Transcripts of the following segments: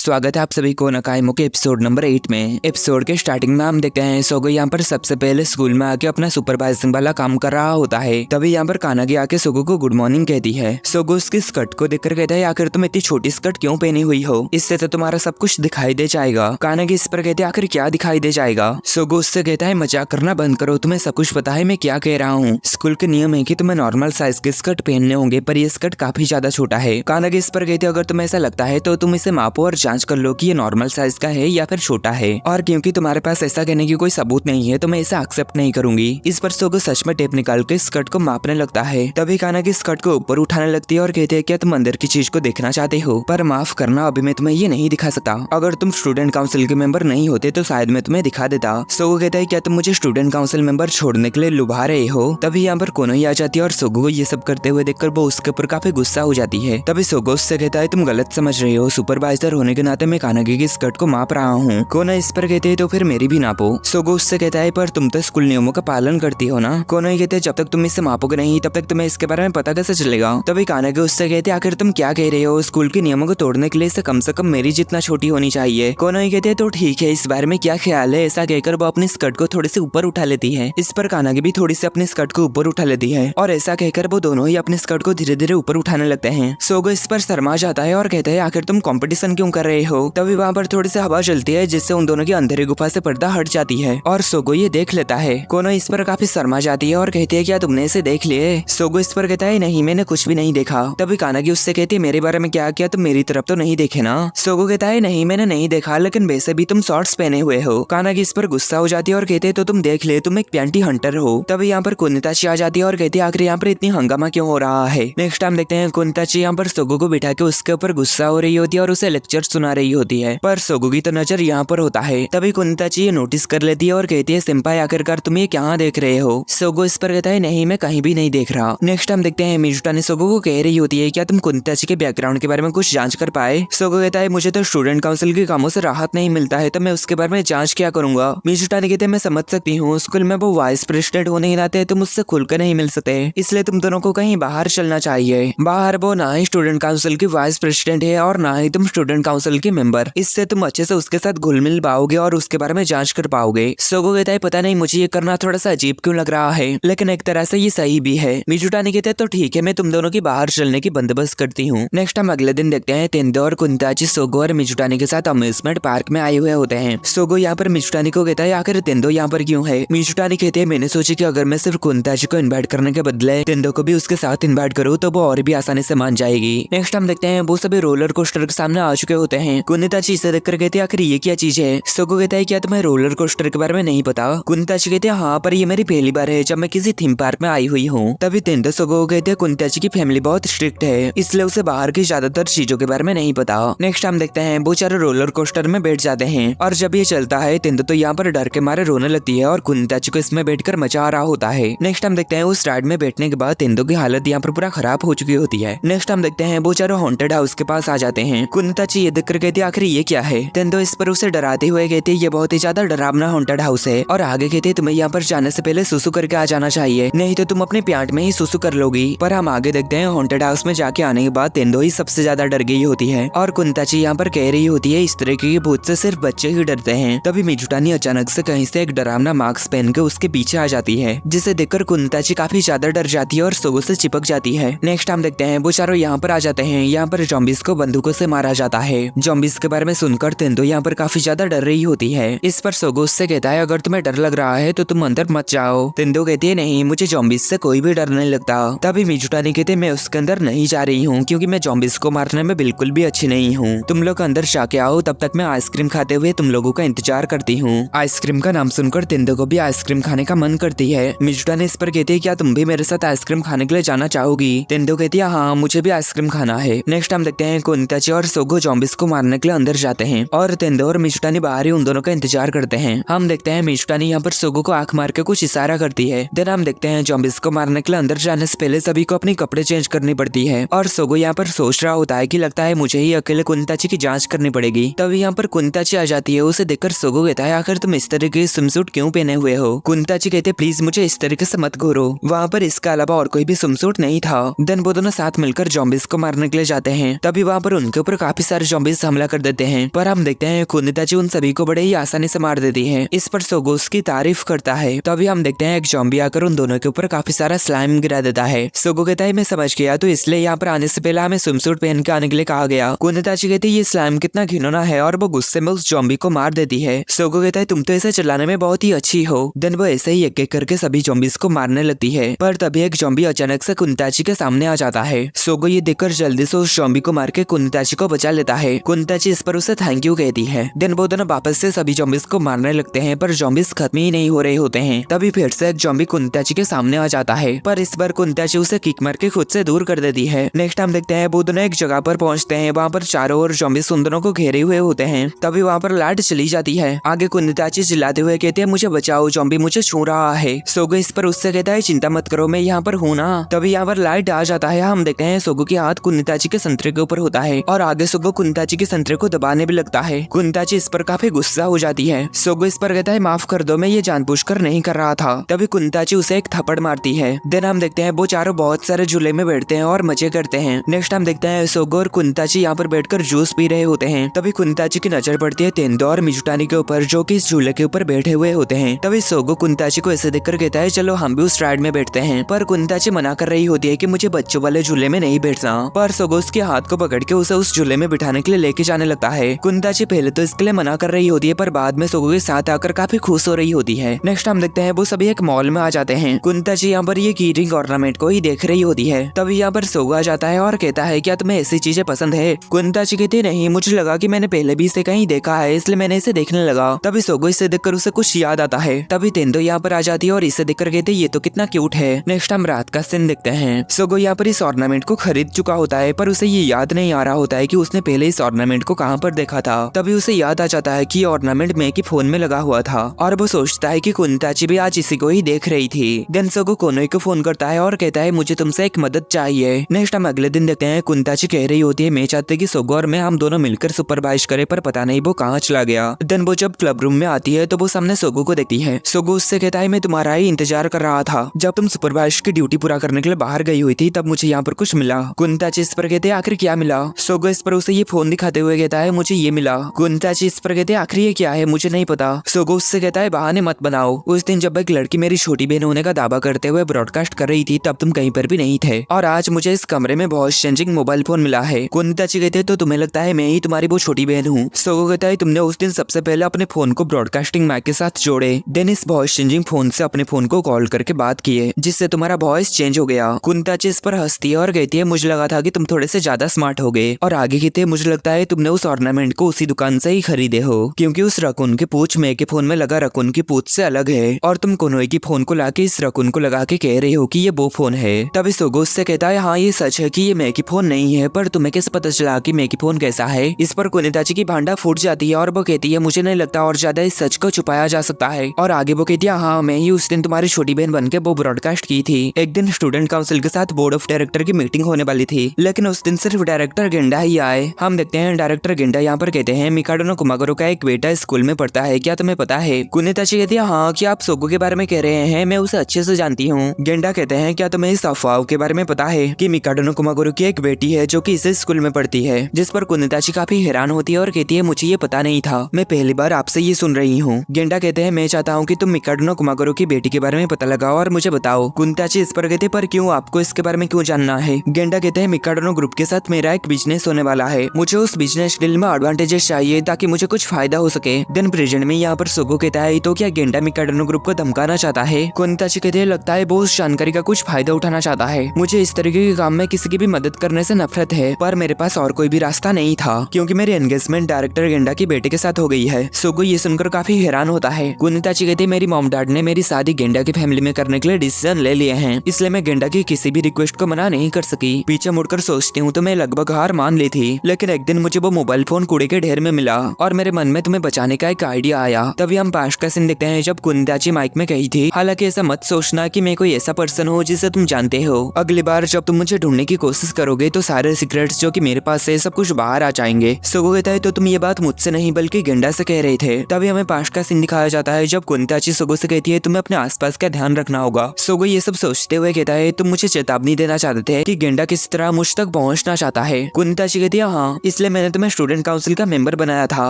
स्वागत है आप सभी को नकाइमो के एपिसोड नंबर 8 में। एपिसोड के स्टार्टिंग में हम देखते हैं सोगो यहाँ पर सबसे पहले स्कूल में आके अपना सुपरवाइजिंग वाला काम कर रहा होता है। तभी यहाँ पर कानागी आके सोगो को गुड मॉर्निंग कहती है। सोगो उसकी स्कर्ट को देखकर कहता है आखिर तुम इतनी छोटी स्कर्ट क्यों पहनी हुई हो, इससे तो तुम्हारा सब कुछ दिखाई दे जाएगा। कानागी इस पर कहते आखिर क्या दिखाई दे जाएगा। सोगो उससे कहता है मजाक करना बंद करो, तुम्हें सब कुछ पता है मैं क्या कह रहा हूँ। स्कूल के नियम है कि तुम्हें नॉर्मल साइज के स्कर्ट पहनने होंगे, पर ये स्कर्ट काफी ज्यादा छोटा है। कानागी इस पर कहते अगर तुम्हें ऐसा लगता है तो तुम इसे मापो और जांच कर लो कि ये नॉर्मल साइज का है या फिर छोटा है, और क्योंकि तुम्हारे पास ऐसा कहने की कोई सबूत नहीं है तो मैं इसे एक्सेप्ट नहीं करूंगी। इस पर सोगो सच में टेप निकाल के स्कर्ट को मापने लगता है। तभी कानागी स्कर्ट को ऊपर उठाने लगती है और कहते हैं क्या तुम अंदर की चीज को देखना चाहते हो, पर माफ करना अभी मैं तुम्हें ये नहीं दिखा सकता। अगर तुम स्टूडेंट काउंसिल के मेंबर नहीं होते तो शायद मैं तुम्हें दिखा देता। सोगो कहता है क्या तुम मुझे स्टूडेंट काउंसिल मेंबर छोड़ने के लिए लुभा रहे हो। तभी यहाँ पर कोनोही आ जाती है और सोगो को ये सब करते हुए देखकर वो उसके ऊपर काफी गुस्सा हो जाती है। तभी सोगो उससे कहता है तुम गलत समझ रहे हो, सुपरवाइजर होने के नाते मैं कानागी की स्कर्ट को माप रहा हूँ। कोनोही इस पर कहते हैं तो फिर मेरी भी नापो। सोगो उससे कहता है पर तुम तो स्कूल नियमों का पालन करती हो ना। कोनोही कहते हैं जब तक तुम इसे मापोगे नहीं तब तक तुम्हें इसके बारे में पता कैसे चलेगा। तभी कानागी उससे कहते हैं आखिर तुम क्या कह रहे हो, स्कूल के नियमों को तोड़ने के लिए इसे कम से कम मेरी जितना छोटी होनी चाहिए। कोनोही कहते हैं तो ठीक है, इस बारे में क्या ख्याल है। ऐसा कहकर वो अपनी स्कर्ट को थोड़ी सी ऊपर उठा लेती है। इस पर कानागी भी थोड़ी सी अपनी स्कर्ट को ऊपर उठा लेती है और ऐसा कहकर वो दोनों ही अपनी स्कर्ट को धीरे धीरे ऊपर उठाने लगते हैं। सोगो इस पर शर्मा जाता है और कहता है आखिर तुम कंपटीशन क्यों कर रहे हो। तभी वहाँ पर थोड़ी सी हवा चलती है जिससे उन दोनों की अंधेरी गुफा से पर्दा हट जाती है और सोगो ये देख लेता है। कोनोही इस पर काफी शर्मा जाती है और कहती है क्या तुमने इसे देख लिए। सोगो इस पर कहता है नहीं मैंने कुछ भी नहीं देखा। तभी कानागी उससे कहती है मेरे बारे में क्या किया, तुम मेरी तरफ तो नहीं देखे ना। सोगो कहता है नहीं मैंने नहीं देखा, लेकिन वैसे भी तुम शॉर्ट्स पहने हुए हो। कानागी इस पर गुस्सा हो जाती है और कहते तो तुम देख ले, तुम एक प्यांटी हंटर हो। तभी यहाँ पर कुनिताची आ जाती है और कहती है आखिर यहाँ पर इतनी हंगामा क्यों हो रहा है। नेक्स्ट टाइम देखते हैं कुनिताची यहाँ पर सोगो को बिठा के उसके ऊपर गुस्सा हो रही होती है और उसे लेक्चर सुना रही होती है, पर सोगो की तो नजर यहाँ पर होता है। तभी कुनिताची ये नोटिस कर लेती है और कहती है सिंपाई आखिरकार तुम ये क्या देख रहे हो। सोगो इस पर कहता है नहीं मैं कहीं भी नहीं देख रहा। नेक्स्ट टाइम देखते हैं मिजुटानी सोगो को कह रही होती है क्या तुम कुनिताची के बैकग्राउंड के बारे में कुछ जांच कर पाए। सोगो कहता है मुझे तो स्टूडेंट काउंसिल के कामों से राहत नहीं मिलता है तो मैं उसके बारे में जांच क्या करूंगा। मिजुटानी कहते मैं समझ सकती हूँ, स्कूल में वो वाइस प्रेसिडेंट होने के नाते तुम उससे खुलकर नहीं मिल सकते, इसलिए तुम दोनों को कहीं बाहर चलना चाहिए। बाहर वो ना ही स्टूडेंट काउंसिल की वाइस प्रेसिडेंट है और ना ही तुम स्टूडेंट काउंसिल के मेंबर, इससे तुम अच्छे से उसके साथ घुल मिल पाओगे और उसके बारे में जांच कर पाओगे। सोगो कहता है पता नहीं मुझे ये करना थोड़ा सा अजीब क्यों लग रहा है, लेकिन एक तरह से ये सही भी है। मिजुटानी कहते तो ठीक है मैं तुम दोनों की बाहर चलने की बंदोबस्त करती हूँ। नेक्स्ट हम अगले दिन देखते हैं तेंदो और कुनिताची सोगो और मिजुटानी के साथ अम्यूजमेंट पार्क में आए हुए होते हैं। सोगो यहाँ पर मिजुटानी को कहता है आखिर तेंदो यहाँ पर क्यों है। मिजुटानी कहते हैं मैंने सोची कि अगर मैं सिर्फ कुनिताची को इन्वाइट करने के बदले तेंदो को भी उसके साथ इन्वाइट करूँ तो वो और भी आसानी से मान जाएगी। नेक्स्ट हम देखते हैं वो सभी रोलर कोस्टर के सामने आ चुके होते हैं। कुनिताची इसे देखकर कहते हैं आखिर ये क्या चीज है। सोगो कहता है क्या तुम्हें रोलर कोस्टर के बारे में नहीं पता। कुनिताची कहते हैं हाँ पर ये मेरी पहली बार है जब मैं किसी थीम पार्क में आई हुई हूँ। तभी तेंदो सोगो को कहते हैं कुनिताची की फैमिली बहुत स्ट्रिक्ट है इसलिए उसे बाहर की ज्यादातर चीजों के बारे में नहीं पता। नेक्स्ट हम देखते हैं वो चारों रोलर कोस्टर में बैठ जाते हैं और जब ये चलता है तेंदो तो यहाँ पर डर के मारे रोने लगती है और कुनिताची को इसमें बैठकर मजा आ रहा होता है। नेक्स्ट हम देखते हैं उस राइड में बैठने के बाद तेंदो की हालत यहाँ पर पूरा खराब हो चुकी होती है। नेक्स्ट हम देखते हैं वो चारों हॉन्टेड हाउस के पास आ जाते हैं। कुनिताची ये देखकर कहती है आखिर ये क्या है। तेंदो इस पर उसे डराते हुए कहते ये बहुत ही ज्यादा डरावना हॉन्टेड हाउस है और आगे कहते तुम्हें यहाँ पर जाने से पहले सुसु करके आ जाना चाहिए, नहीं तो तुम अपने प्यांट में ही सुसु कर लोगी। पर हम आगे देखते हैं हॉन्टेड हाउस में जाके आने के बाद तेंदो ही सबसे ज्यादा डर गई होती है और कुनिताची यहाँ पर कह रही होती है इस तरह के भूत से सिर्फ बच्चे ही डरते हैं। तभी मिजुटानी अचानक से कहीं से एक डरावना मास्क पहन के उसके पीछे आ जाती है, जिसे देखकर कुनिताची काफी ज्यादा डर जाती है और सोगो से चिपक जाती है। नेक्स्ट हम देखते हैं वो चारों यहाँ पर आ जाते हैं। यहाँ पर जॉम्बिस को बंदूकों से मारा जाता है। जॉम्बिस के बारे में सुनकर तेंदो यहाँ पर काफी ज्यादा डर रही होती है। इस पर सोगो उससे कहता है अगर तुम्हें डर लग रहा है तो तुम अंदर मत जाओ। तेंदो कहती है नहीं मुझे जॉम्बिस से कोई भी डर नहीं लगता। तभी मिजुटानी कहते मैं उसके अंदर नहीं जा रही हूँ क्योंकि मैं जॉम्बिस को मारने में बिल्कुल भी अच्छी नहीं हूँ, तुम लोग अंदर जाके आओ, तब तक मैं आइसक्रीम खाते हुए तुम लोगों का इंतजार करती हूँ। आइसक्रीम का नाम सुनकर तेंदो को भी आइसक्रीम खाने का मन करती है। मिजुटानी इस पर कहती है क्या तुम भी मेरे साथ आइसक्रीम खाने के लिए जाना चाहोगी। तेंदो कहती है हाँ मुझे भी आइसक्रीम खाना है। नेक्स्ट हम देखते हैं कुनिताची और सोगो जॉम्बिस को मारने के लिए अंदर जाते हैं और तेंदो और मिजुटानी बाहर ही उन दोनों का इंतजार करते हैं। हम देखते हैं मिजुटानी यहाँ पर सोगो को आंख मार के कुछ इशारा करती है। देन हम देखते हैं जॉम्बिस को मारने के लिए अंदर जाने से पहले सभी को अपनी कपड़े चेंज करनी पड़ती है और सोगो यहाँ पर सोच रहा होता है कि लगता है मुझे ही अकेले कुनिताची की जांच करनी पड़ेगी। तभी यहाँ पर कुनिताची आ जाती है। उसे देखकर सोगो कहता है आखिर तुम इस तरह के स्विमसूट क्यों पहने हुए हो। कुनिताची कहते प्लीज मुझे इस तरीके से मत घूरो। वहाँ पर इसके अलावा और कोई भी स्विमसूट नहीं था। देन वो दोनों साथ मिलकर जॉम्बिस को मारने के लिए जाते हैं। तभी वहाँ पर उनके ऊपर काफी सारे जॉम्बिस ज़ॉम्बीज़ हमला कर देते हैं, पर हम देखते हैं कुनिताची उन सभी को बड़े ही आसानी से मार देती है। इस पर सोगो उसकी तारीफ करता है। तभी हम देखते हैं एक ज़ॉम्बी आकर उन दोनों के ऊपर काफी सारा स्लाइम गिरा देता है। सोगो कहता है मैं समझ गया, तो इसलिए यहाँ पर आने से पहले हमें स्विमसूट पहन के आने के लिए कहा गया। कुनिताची कहती है ये स्लाइम कितना घिनौना है और वो गुस्से में उस ज़ॉम्बी को मार देती है। सोगो कहता है तुम तो ऐसे चलाने में बहुत ही अच्छी हो। देन वो ऐसे ही एक एक करके सभी ज़ॉम्बीज़ को मारने लगती है, पर तभी एक ज़ॉम्बी अचानक से कुनिताची के सामने आ जाता है। सोगो ये देखकर जल्दी से उस ज़ॉम्बी को मार के कुनिताची को बचा लेता है। कुनिताची इस पर उसे थैंक यू कहती है। देन वो दोनों वापस से सभी ज़ॉम्बीज़ को मारने लगते हैं, पर ज़ॉम्बीज़ खत्म ही नहीं हो रहे होते हैं। तभी फिर से एक ज़ॉम्बी कुनिताची के सामने आ जाता है, पर इस बार कुनिताची उसे किक मार के खुद से दूर कर देती है। नेक्स्ट हम देखते हैं वो दोनों एक जगह पर पहुंचते हैं। वहाँ पर चारों ओर ज़ॉम्बीज़ उन दोनों को घेरे हुए होते हैं। तभी वहाँ पर लाइट चली जाती है। आगे कुनिताची चिल्लाते हुए कहती है मुझे बचाओ, ज़ॉम्बी मुझे छू रहा है। सोगो इस पर उससे कहता है चिंता मत करो, मैं यहाँ पर हूँ ना। तभी यहाँ पर लाइट आ जाता है। हम देखते हैं सोगो के हाथ कुनिताची के संतरे के ऊपर होता है और आगे सोगो कुनिताची के संतरे को दबाने भी लगता है। कुनिताची इस पर काफी गुस्सा हो जाती है। सोगो इस पर कहता है माफ कर दो, मैं ये जानबूझकर नहीं कर रहा था। तभी कुनिताची उसे एक थप्पड़ मारती है। देन हम देखते हैं वो चारों बहुत सारे झूले में बैठते हैं और मजे करते हैं। नेक्स्ट हम देखते हैं सोगो और कुनिताची यहाँ पर बैठकर जूस पी रहे होते हैं। तभी कुनिताची की नजर पड़ती है तेंदो और मिजुटानी के ऊपर, जो कि इस झूले के ऊपर बैठे हुए होते हैं। तभी सोगो कुनिताची को ऐसे देखकर कहता है चलो हम भी उस राइड में बैठते हैं, पर कुनिताची मना कर रही होती है कि मुझे बच्चों वाले झूले में नहीं बैठना। पर सोगो उसके हाथ को पकड़ के उसे उस झूले में बिठाने के लिए लेके जाने लगता है। कुनिताची पहले तो इसके लिए मना कर रही होती है, पर बाद में सोगो के साथ आकर काफी खुश हो रही होती है। नेक्स्ट हम देखते हैं वो सभी एक मॉल में आ जाते हैं। कुनिताची यहाँ पर ये की रिंग ऑर्नामेंट को ही देख रही होती है। तभी यहाँ पर सोगो आ जाता है और कहता है क्या तुम्हें ऐसी चीजें पसंद है? कुनिताची कहती नहीं, मुझे लगा कि मैंने पहले भी इसे कहीं देखा है, इसलिए मैंने इसे देखने लगा। तभी सोगो इसे देखकर उसे कुछ याद आता है। तभी तेंदो यहाँ पर आ जाती है और इसे देखकर कहते ये तो कितना क्यूट है। नेक्स्ट हम रात का सीन देखते हैं। सोगो यहाँ पर इस ऑर्नामेंट को खरीद चुका होता है, पर उसे ये याद नहीं आ रहा होता है कि उसने पहले इस ऑर्नामेंट को कहाँ पर देखा था। तभी उसे याद आ जाता है कि ऑर्नामेंट में की फोन में लगा हुआ था और वो सोचता है कि कुनिताची भी आज इसी को ही देख रही थी। देन सोगो कोनोई को फोन करता है और कहता है मुझे तुमसे एक मदद चाहिए। नेक्स्ट हम अगले दिन देखते हैं कुनिताची कह रही होती है मैं चाहती कि सोगो और मैं हम दोनों मिलकर सुपरवाइज करें, पर पता नहीं वो कहाँ चला गया। देन वो जब क्लब रूम में आती है तो वो सामने सोगो को देखती है। सोगो उससे कहता है मैं तुम्हारा ही इंतजार कर रहा था, जब तुम सुपरवाइज की ड्यूटी पूरा करने के लिए बाहर गई हुई थी तब मुझे यहाँ पर कुछ मिला। कुनिताची इस पर कहते हैं आखिर क्या मिला? सोगो इस पर उसे ये फोन दिखाते हुए कहता है मुझे ये मिला। कुनिताची इस पर कहते हैं आखिर ये क्या है, मुझे नहीं पता। सोगो उससे कहता है बहाने मत बनाओ, उस दिन जब एक लड़की मेरी छोटी बहन होने का दावा करते हुए ब्रॉडकास्ट कर रही थी तब तुम कहीं पर भी नहीं थे, और आज मुझे इस कमरे में वॉइस चेंजिंग मोबाइल फोन मिला है। कुनिताची कहते हैं तो तुम्हें लगता है मैं ही तुम्हारी वो छोटी बहन हूँ? सोगो कहता है तुमने उस दिन सबसे पहले अपने फोन को ब्रॉडकास्टिंग माइक के साथ जोड़े, देन इस वॉइस चेंजिंग फोन से अपने फोन को कॉल करके बात किए, जिससे तुम्हारा वॉइस चेंज हो गया। कुनिताची इस पर हंसती है और कहती है मुझे लगा था कि तुम थोड़े से ज्यादा स्मार्ट हो गए, और आगे कहते हैं मुझे लगता है तुमने उस ऑर्नामेंट को उसी दुकान से ही खरीदे हो, क्योंकि उस रकून की पूंछ में के फोन में लगा रकून की पूंछ से अलग है, और तुम कोनोई की फोन को लाके इस रकून को लगा के कह रहे हो कि ये वो फोन है। तभी सोगो उससे कहता है हाँ ये सच है कि ये मैकी फोन नहीं है, पर तुम्हें कैसे पता चला कि मैकी फोन कैसा है? इस पर कुनिताची की भांडा फूट जाती है और वो कहती है मुझे नहीं लगता और ज्यादा इस सच को छुपाया जा सकता है। और आगे वो कहती है हाँ मैं ही उस दिन तुम्हारी छोटी बहन बनके वो ब्रॉडकास्ट की थी। एक दिन स्टूडेंट काउंसिल के साथ बोर्ड ऑफ डायरेक्टर की मीटिंग होने वाली थी, लेकिन उस दिन सिर्फ डायरेक्टर गेंडा ही आए। हम देखते हैं डायरेक्टर गेंडा यहाँ पर कहते हैं मिकाडो नो कुमागोरो का एक बेटा स्कूल में पढ़ता है, क्या तुम्हें पता है? कुनिताची कहती है हाँ क्या आप सोगो के बारे में कह रहे हैं, मैं उसे अच्छे से जानती हूँ। गेंडा कहते हैं क्या तुम्हें इस अफवाह के बारे में पता है कि मिकाडो नो कुमागोरो की एक बेटी है जो कि इस स्कूल में पढ़ती है? जिस पर कुनिताची काफी हैरान होती है और कहती है मुझे ये पता नहीं था, मैं पहली बार आपसे ये सुन रही हूँ। गेंडा कहते हैं मैं चाहता हूँ कि तुम मिकाडो नो कुमागोरो की बेटी के बारे में पता लगाओ और मुझे बताओ। कुनिताची इस पर कहते पर क्यों, आपको इसके बारे में क्यों जानना है? गेंडा कहते हैं मिकाडो नो ग्रुप के साथ मेरा एक बिजनेस होने वाला है, मुझे उस बिजनेस डील में एडवांटेजेस चाहिए ताकि मुझे कुछ फायदा हो सके। देन प्रेजेंट में यहाँ पर सोगो कहता है तो क्या गेंडा मिकाडो नो ग्रुप को धमकाना चाहता है? कुनिताची कहते हैं लगता है वो उस जानकारी का कुछ फायदा उठाना चाहता है, मुझे इस तरीके के काम में किसी की भी मदद करने से नफरत है, पर मेरे पास और कोई भी रास्ता नहीं था क्योंकि मेरी एंगेजमेंट डायरेक्टर गेंडा की बेटे के साथ हो गई है। सोगो ये सुनकर काफी हैरान होता है। कुनिताची कहती है मेरी मॉम डैड ने मेरी शादी गेंडा की फैमिली में करने के लिए डिसीजन ले लिए हैं, इसलिए मैं गेंडा की किसी भी रिक्वेस्ट को मना नहीं कर सकी। पीछे मुड़कर सोचती हूँ तो मैं लगभग हार मान ली थी, लेकिन एक दिन मुझे वो मोबाइल फोन कूड़े के ढेर में मिला और मेरे मन में तुम्हें बचाने का एक आइडिया आया। तभी हम पास्ट का सीन देखते हैं जब कुनिताची माइक में कही थी हालांकि ऐसा मत सोचना कि मैं कोई ऐसा पर्सन हूँ जिसे तुम जानते हो, अगली बार जब तुम मुझे ढूंढने की कोशिश करोगे तो सारे सीक्रेट्स जो कि मेरे पास है सब कुछ बाहर आ जाएंगे। सोगो कहता है तो तुम ये बात मुझसे नहीं बल्कि गेंडा से कह रहे थे। तभी हमें पास्ट का सीन दिखाया जाता है जब कुनिताची सोगो से कहती है तुम्हें अपने आसपास का ध्यान रखना होगा। सोगो ये सब सोचते हुए कहता है तुम मुझे चेतावनी देना चाहते थे कि गेंडा किस तरह मुझ तक पहुंचना चाहता है। कुनिताची कहती है हाँ, इसलिए इसलिए मैंने तुम्हें स्टूडेंट काउंसिल का मेंबर बनाया था।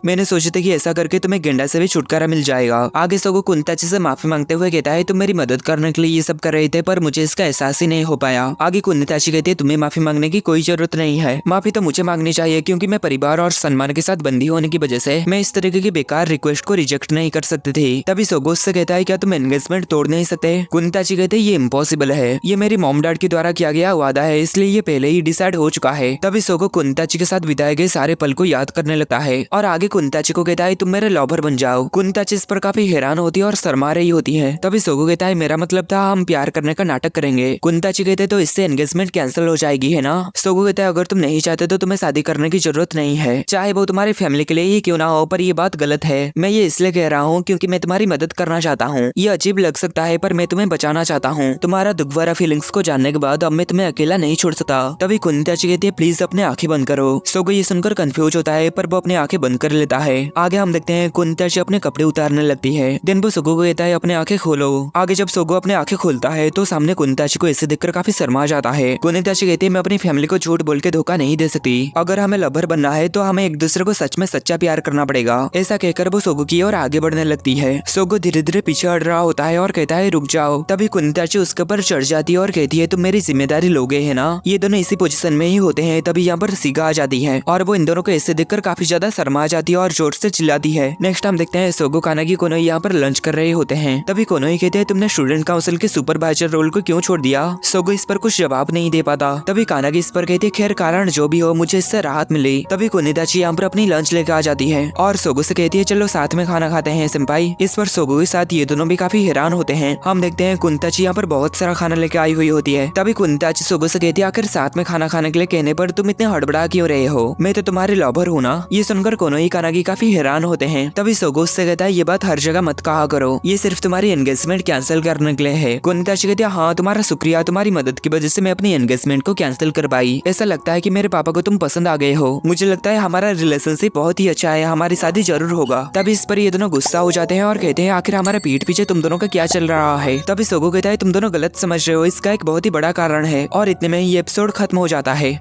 मैंने सोचा था कि ऐसा करके तुम्हें गेंडा से भी छुटकारा मिल जाएगा। आगे सोगो कुंताची से माफी मांगते हुए कहता है तुम मेरी मदद करने के लिए ये सब कर रहे थे, पर मुझे इसका एहसास ही नहीं हो पाया। आगे कुंताची कहती है तुम्हें माफी मांगने की कोई जरूरत नहीं है, माफी तो मुझे मांगनी चाहिए क्योंकि मैं परिवार और सम्मान के साथ बंदी होने की वजह से मैं इस तरीके की बेकार रिक्वेस्ट को रिजेक्ट नहीं कर सकती थी। तभी सोगो उससे कहता है क्या तुम एंगेजमेंट तोड़ नहीं सकते? कुंताची कहते ये इम्पॉसिबल है, ये मेरी मॉम डैड के द्वारा किया गया वादा है, इसलिए ये पहले ही डिसाइड हो चुका है। तभी सोगो कुंताची के साथ बिताए गए सारे पल को याद करने लगता है और आगे कुंताची को कहता है तुम मेरे लॉवर बन जाओ। कुंताची इस पर काफी हैरान होती है और शर्मा रही होती है। तभी सोगो कहता है मेरा मतलब था हम प्यार करने का नाटक करेंगे। कुंताची कहते तो इससे एंगेजमेंट कैंसिल हो जाएगी है ना? सोगो कहता है अगर तुम नहीं चाहते तो तुम्हें शादी करने की जरूरत नहीं है, चाहे वो तुम्हारी फैमिली के लिए ही क्यों ना हो, पर ये बात गलत है। मैं ये इसलिए कह रहा हूँ क्योंकि मैं तुम्हारी मदद करना चाहता हूँ। ये अजीब लग सकता है पर मैं तुम्हें बचाना चाहता हूँ। तुम्हारा दुख भरा फीलिंग्स को जानने के बाद अब मैं तुम्हें अकेला नहीं छोड़ सकता। तभी कुंताची कहती है प्लीज अपने आंखें बंद करो। सोगो ये सुनकर कंफ्यूज होता है पर वो अपनी आंखें बंद कर लेता है। आगे हम देखते हैं कुंताची अपने कपड़े उतारने लगती है। दिन वो सोगो को कहता है अपने आंखें खोलो। आगे जब सोगो अपने आंखें खोलता है तो सामने कुंताची को ऐसे देखकर काफी शर्मा जाता है। कुंताची कहती है मैं अपनी फैमिली को झूठ बोल के धोखा नहीं दे सकती, अगर हमें लवर बनना है तो हमें एक दूसरे को सच में सच्चा प्यार करना पड़ेगा। ऐसा कहकर वो सोगो की ओर आगे बढ़ने लगती है। सोगो धीरे धीरे पीछे हट रहा होता है और कहता है रुक जाओ। तभी कुंताची उसके ऊपर चढ़ जाती है और कहती है तुम मेरी जिम्मेदारी लोगे है ना? ये दोनों इसी पोजीशन में ही होते हैं। तभी यहाँ पर सीगा आ जाती है और वो इन दोनों को ऐसे देखकर काफी ज्यादा शर्मा जाती है और जोर से चिल्लाती है। नेक्स्ट हम देखते हैं सोगो कानागी कोनोई यहाँ पर लंच कर रहे होते हैं। तभी कोनोई कहते हैं तुमने स्टूडेंट काउंसिल के सुपरवाइजर रोल को क्यों छोड़ दिया? सोगो इस पर कुछ जवाब नहीं दे पाता। तभी कानागी इस पर कहती है खैर कारण जो भी हो मुझे इससे राहत मिली। तभी कुनिताची यहाँ पर अपनी लंच लेकर आ जाती है और सोगो से कहती है चलो साथ में खाना खाते हैं सिंपाई। इस पर सोगो के साथ ये दोनों भी काफी हैरान होते हैं। हम देखते हैं कुंताची यहाँ पर बहुत सारा खाना लेके आई हुई होती है। तभी कुंताची सोगो से कहती है आखिर साथ में खाना खाने के लिए कहने पर तुम इतने हड़बड़ा क्यों रहे हो? मैं तो तुम्हारे लवर हूँ ना? ये सुनकर कोनोई कानागी काफी हैरान होते हैं। तभी सोगो उससे कहता है ये बात हर जगह मत कहा करो, ये सिर्फ तुम्हारी एंगेजमेंट कैंसिल करने के लिए है। कुंताची कहती है हाँ तुम्हारा शुक्रिया, तुम्हारी मदद की वजह से मैं अपनी एंगेजमेंट को कैंसिल कर पाई। ऐसा लगता है कि मेरे पापा को तुम पसंद आ गए हो। मुझे लगता है हमारा रिलेशनशिप बहुत ही अच्छा है, हमारी शादी जरूर होगा। तभी इस पर ये दोनों गुस्सा हो जाते हैं और कहते हैं आखिर हमारे पीठ पीछे तुम दोनों का क्या चल रहा है? तभी सोगो कहता है तुम दोनों गलत समझ रहे हो, इसका एक बहुत ही बड़ा कारण है। और इतने में ये एपिसोड खत्म हो जाता है।